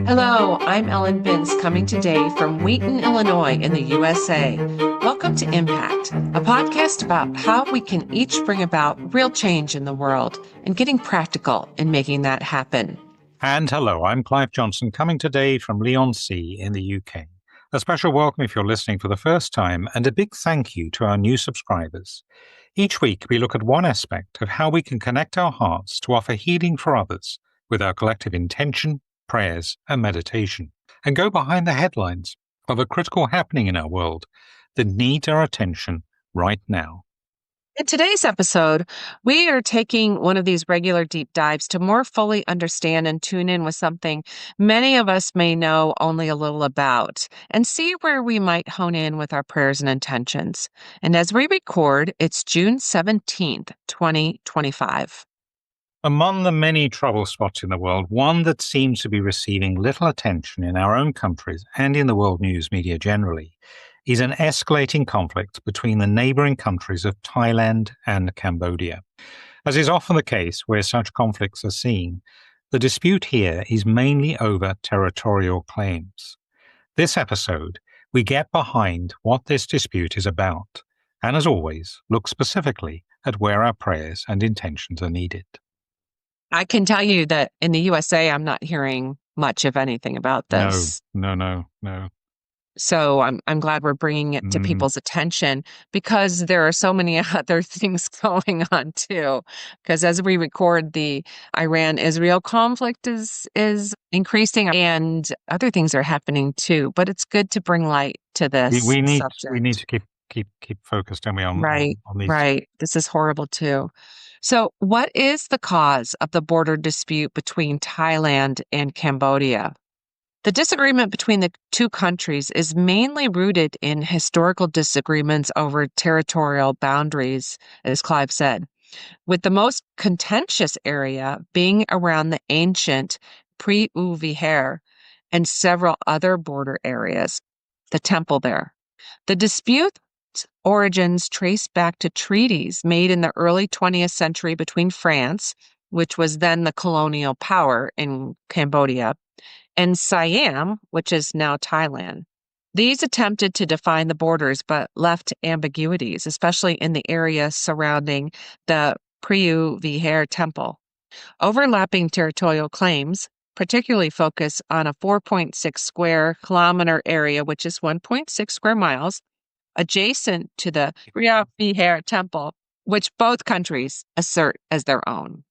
Hello, I'm Ellen Binns coming today from Wheaton, Illinois in the USA. Welcome to Impact, a podcast about how we can each bring about real change in the world and getting practical in making that happen. And hello, I'm Clive Johnson coming today from Leigh-on-Sea in the UK. A special welcome if you're listening for the first time and a big thank you to our new subscribers. Each week we look at one aspect of how we can connect our hearts to offer healing for others with our collective intention, prayers and meditation, and go behind the headlines of a critical happening in our world that needs our attention right now. In today's episode, we are taking one of these regular deep dives to more fully understand and tune in with something many of us may know only a little about and see where we might hone in with our prayers and intentions. And as we record, it's June 17th, 2025. Among the many trouble spots in the world, one that seems to be receiving little attention in our own countries and in the world news media generally is an escalating conflict between the neighbouring countries of Thailand and Cambodia. As is often the case where such conflicts are seen, the dispute here is mainly over territorial claims. This episode, we get behind what this dispute is about, and as always, look specifically at where our prayers and intentions are needed. I can tell you that in the USA, I'm not hearing much of anything about this. No. So I'm glad we're bringing it to people's attention because there are so many other things going on too. Because as we record, the Iran-Israel conflict is increasing and other things are happening too. But it's good to bring light to this subject. We need to keep focused, don't we, on these? Right. This is horrible too. So what is the cause of the border dispute between Thailand and Cambodia? The disagreement between the two countries is mainly rooted in historical disagreements over territorial boundaries, as Clive said, with the most contentious area being around the ancient Preah Vihear and several other border areas, the temple there. The dispute origins trace back to treaties made in the early 20th century between France, which was then the colonial power in Cambodia, and Siam, which is now Thailand. These attempted to define the borders but left ambiguities, especially in the area surrounding the Preah Vihear Temple. Overlapping territorial claims particularly focus on a 4.6 square kilometer area, which is 1.6 square miles, adjacent to the Preah Vihear Temple, which both countries assert as their own.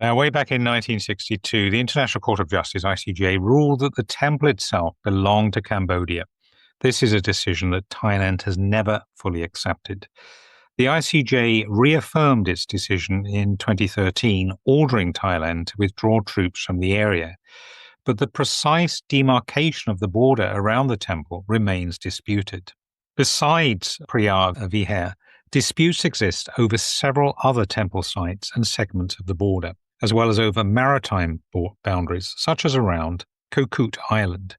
Now, way back in 1962, the International Court of Justice, ICJ, ruled that the temple itself belonged to Cambodia. This is a decision that Thailand has never fully accepted. The ICJ reaffirmed its decision in 2013, ordering Thailand to withdraw troops from the area. But the precise demarcation of the border around the temple remains disputed. Besides Preah Vihear, disputes exist over several other temple sites and segments of the border, as well as over maritime boundaries, such as around Kokut Island.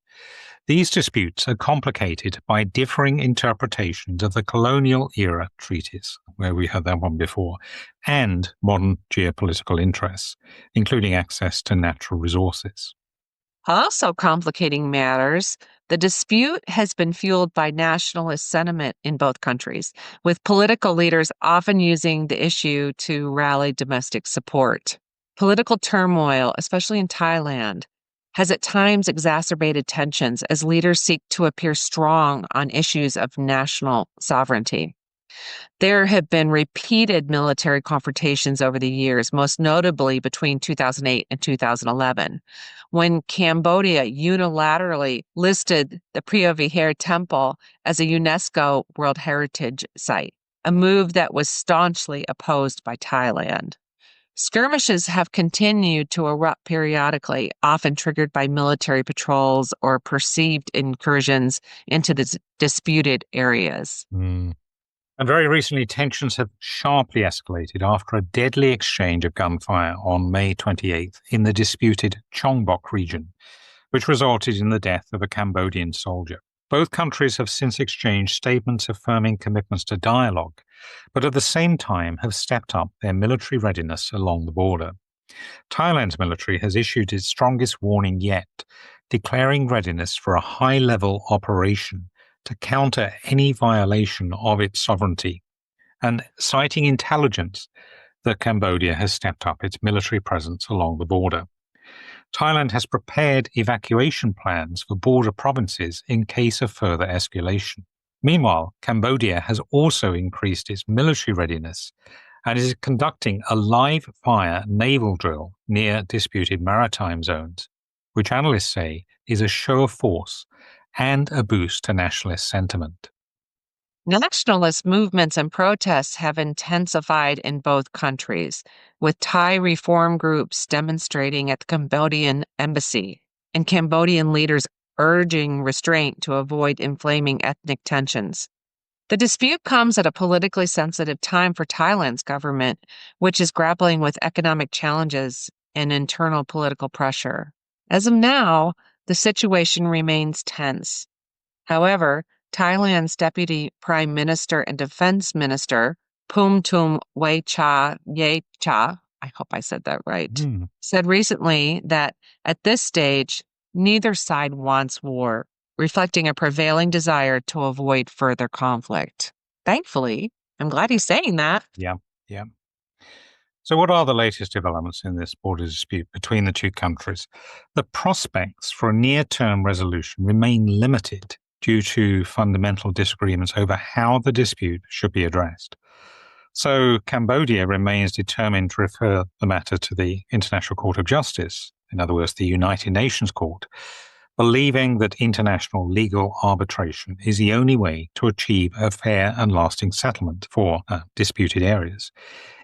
These disputes are complicated by differing interpretations of the colonial-era treaties, where we had that one before, and modern geopolitical interests, including access to natural resources. Also complicating matters, the dispute has been fueled by nationalist sentiment in both countries, with political leaders often using the issue to rally domestic support. Political turmoil, especially in Thailand, has at times exacerbated tensions as leaders seek to appear strong on issues of national sovereignty. There have been repeated military confrontations over the years, most notably between 2008 and 2011, when Cambodia unilaterally listed the Preah Vihear Temple as a UNESCO World Heritage Site, a move that was staunchly opposed by Thailand. Skirmishes have continued to erupt periodically, often triggered by military patrols or perceived incursions into the disputed areas. And very recently, tensions have sharply escalated after a deadly exchange of gunfire on May 28th in the disputed Chongbok region, which resulted in the death of a Cambodian soldier. Both countries have since exchanged statements affirming commitments to dialogue, but at the same time have stepped up their military readiness along the border. Thailand's military has issued its strongest warning yet, declaring readiness for a high-level operation to counter any violation of its sovereignty, and citing intelligence that Cambodia has stepped up its military presence along the border. Thailand has prepared evacuation plans for border provinces in case of further escalation. Meanwhile, Cambodia has also increased its military readiness and is conducting a live-fire naval drill near disputed maritime zones, which analysts say is a show of force and a boost to nationalist sentiment. Nationalist movements and protests have intensified in both countries, with Thai reform groups demonstrating at the Cambodian embassy and Cambodian leaders urging restraint to avoid inflaming ethnic tensions. The dispute comes at a politically sensitive time for Thailand's government, which is grappling with economic challenges and internal political pressure. As of now, the situation remains tense. However, Thailand's Deputy Prime Minister and Defense Minister, Phumthum Wechayachai, I hope I said that right, said recently that at this stage, neither side wants war, reflecting a prevailing desire to avoid further conflict. Thankfully, I'm glad he's saying that. Yeah. So what are the latest developments in this border dispute between the two countries? The prospects for a near-term resolution remain limited due to fundamental disagreements over how the dispute should be addressed. So Cambodia remains determined to refer the matter to the International Court of Justice, in other words, the United Nations Court, believing that international legal arbitration is the only way to achieve a fair and lasting settlement for disputed areas.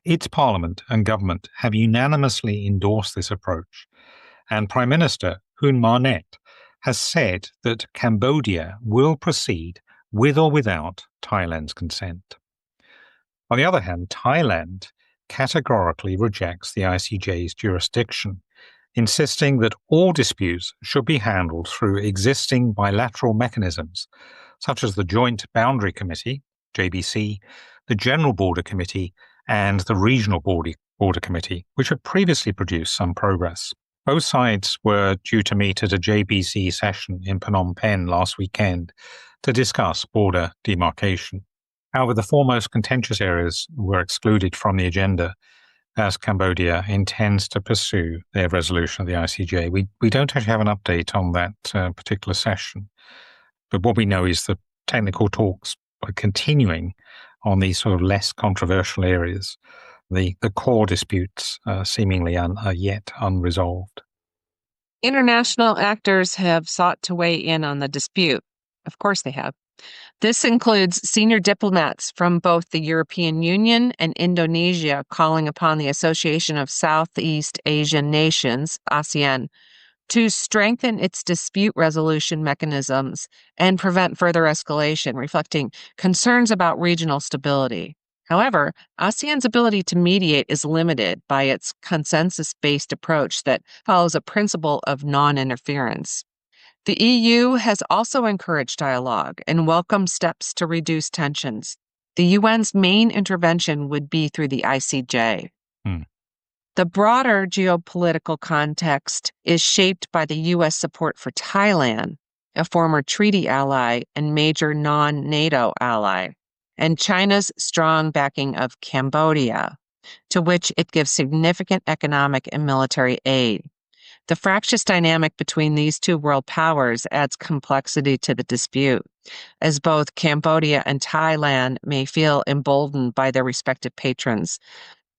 Its parliament and government have unanimously endorsed this approach, and Prime Minister Hun Manet has said that Cambodia will proceed with or without Thailand's consent. On the other hand, Thailand categorically rejects the ICJ's jurisdiction, insisting that all disputes should be handled through existing bilateral mechanisms, such as the Joint Boundary Committee, JBC, the General Border Committee, and the Regional Border Committee, which had previously produced some progress. Both sides were due to meet at a JBC session in Phnom Penh last weekend to discuss border demarcation. However, the foremost contentious areas were excluded from the agenda as Cambodia intends to pursue their resolution of the ICJ. We don't actually have an update on that particular session, but what we know is that technical talks are continuing on these sort of less controversial areas. The core disputes seemingly are yet unresolved. International actors have sought to weigh in on the dispute. Of course they have. This includes senior diplomats from both the European Union and Indonesia calling upon the Association of Southeast Asian Nations, ASEAN, to strengthen its dispute resolution mechanisms and prevent further escalation, reflecting concerns about regional stability. However, ASEAN's ability to mediate is limited by its consensus-based approach that follows a principle of non-interference. The EU has also encouraged dialogue and welcomed steps to reduce tensions. The UN's main intervention would be through the ICJ. The broader geopolitical context is shaped by the U.S. support for Thailand, a former treaty ally and major non-NATO ally, and China's strong backing of Cambodia, to which it gives significant economic and military aid. The fractious dynamic between these two world powers adds complexity to the dispute, as both Cambodia and Thailand may feel emboldened by their respective patrons.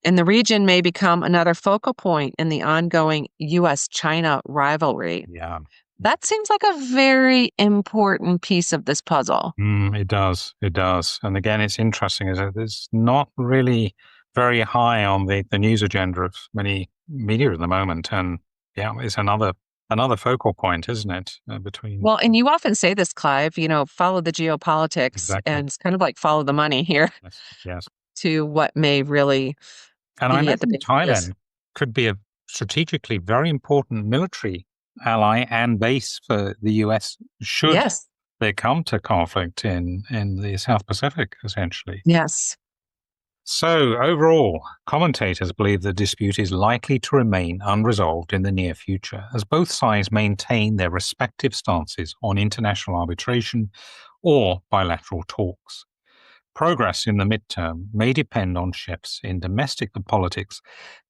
And the region may become another focal point in the ongoing U.S.-China rivalry. Yeah. That seems like a very important piece of this puzzle. It does. And again, it's interesting, is that it's not really very high on the news agenda of many media at the moment. And yeah, it's another focal point, isn't it? Between Well, and you often say this, Clive, follow the geopolitics. Exactly. And it's kind of like follow the money here. Yes. To what may really and be I know at the base. Thailand could be a strategically very important military ally and base for the US should they come to conflict in the South Pacific, essentially. Yes. So, overall, commentators believe the dispute is likely to remain unresolved in the near future, as both sides maintain their respective stances on international arbitration or bilateral talks. Progress in the midterm may depend on shifts in domestic politics,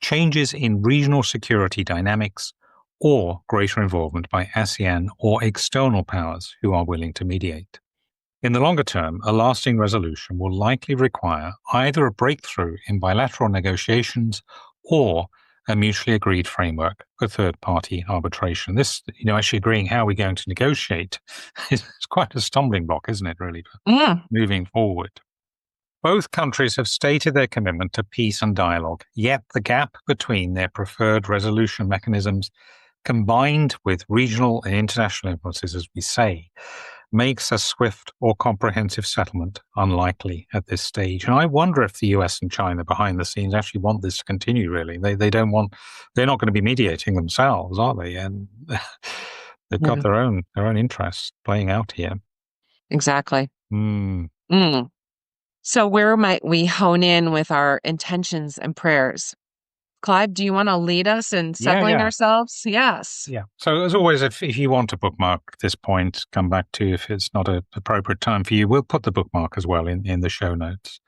changes in regional security dynamics, or greater involvement by ASEAN or external powers who are willing to mediate. In the longer term, a lasting resolution will likely require either a breakthrough in bilateral negotiations or a mutually agreed framework for third-party arbitration. This, actually agreeing how we're going to negotiate is quite a stumbling block, isn't it, really, moving forward. Both countries have stated their commitment to peace and dialogue, yet the gap between their preferred resolution mechanisms, combined with regional and international influences, as we say, makes a swift or comprehensive settlement unlikely at this stage. And I wonder if the US and China behind the scenes actually want this to continue, really. They're not going to be mediating themselves, are they? And they've got their own interests playing out here. Exactly. So where might we hone in with our intentions and prayers? Clive, do you want to lead us in settling ourselves? Yes. Yeah. So as always, if you want to bookmark this point, come back to if it's not an appropriate time for you, we'll put the bookmark as well in the show notes.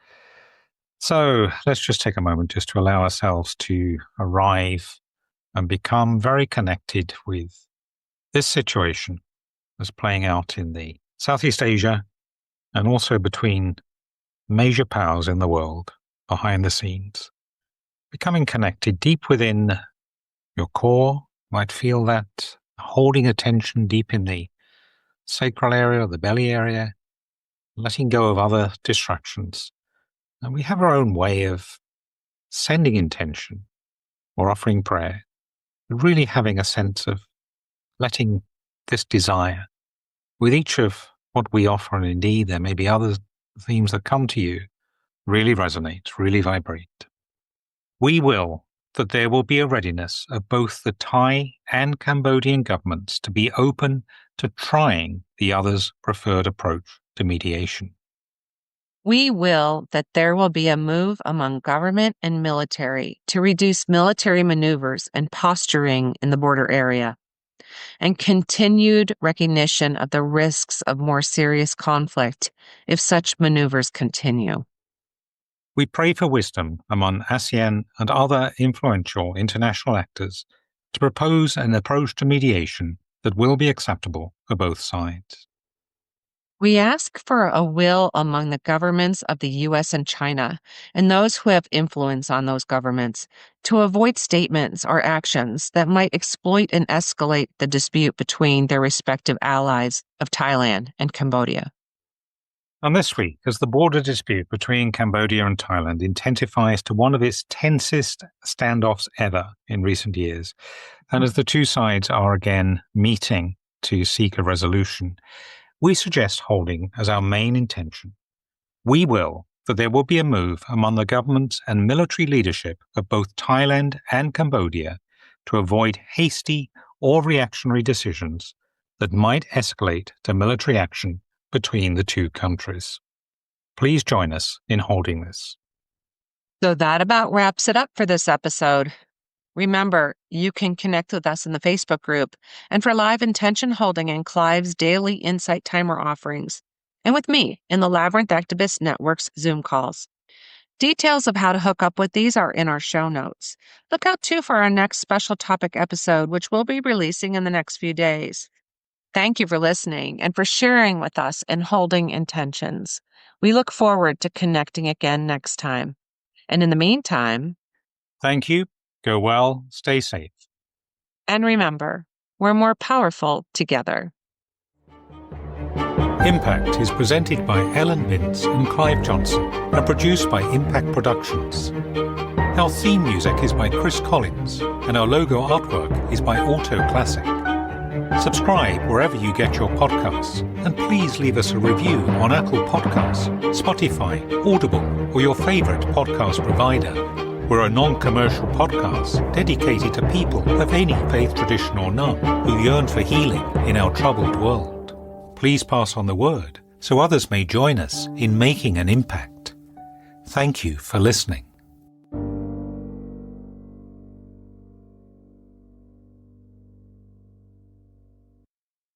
So let's just take a moment just to allow ourselves to arrive and become very connected with this situation that's playing out in the Southeast Asia and also between major powers in the world behind the scenes. Becoming connected deep within your core, might feel that holding attention deep in the sacral area or the belly area, letting go of other distractions. And we have our own way of sending intention or offering prayer, really having a sense of letting this desire with each of what we offer, and indeed there may be other themes that come to you, really resonate, really vibrate. We will that there will be a readiness of both the Thai and Cambodian governments to be open to trying the other's preferred approach to mediation. We will that there will be a move among government and military to reduce military maneuvers and posturing in the border area, and continued recognition of the risks of more serious conflict if such maneuvers continue. We pray for wisdom among ASEAN and other influential international actors to propose an approach to mediation that will be acceptable for both sides. We ask for a will among the governments of the US and China and those who have influence on those governments to avoid statements or actions that might exploit and escalate the dispute between their respective allies of Thailand and Cambodia. And this week, as the border dispute between Cambodia and Thailand intensifies to one of its tensest standoffs ever in recent years, and as the two sides are again meeting to seek a resolution, we suggest holding as our main intention. We will that there will be a move among the governments and military leadership of both Thailand and Cambodia to avoid hasty or reactionary decisions that might escalate to military action between the two countries. Please join us in holding this. So that about wraps it up for this episode. Remember, you can connect with us in the Facebook group and for live intention holding and Clive's daily insight timer offerings, and with me in the Labyrinth Activist Network's Zoom calls. Details of how to hook up with these are in our show notes. Look out too for our next special topic episode, which we'll be releasing in the next few days. Thank you for listening and for sharing with us and holding intentions. We look forward to connecting again next time. And in the meantime, thank you. Go well. Stay safe. And remember, we're more powerful together. Impact is presented by Ellen Binns and Clive Johnson and produced by Impact Productions. Our theme music is by Chris Collins and our logo artwork is by Auto Classic. Subscribe wherever you get your podcasts, and please leave us a review on Apple Podcasts, Spotify, Audible, or your favorite podcast provider. We're a non-commercial podcast dedicated to people of any faith tradition or none who yearn for healing in our troubled world. Please pass on the word so others may join us in making an impact. Thank you for listening.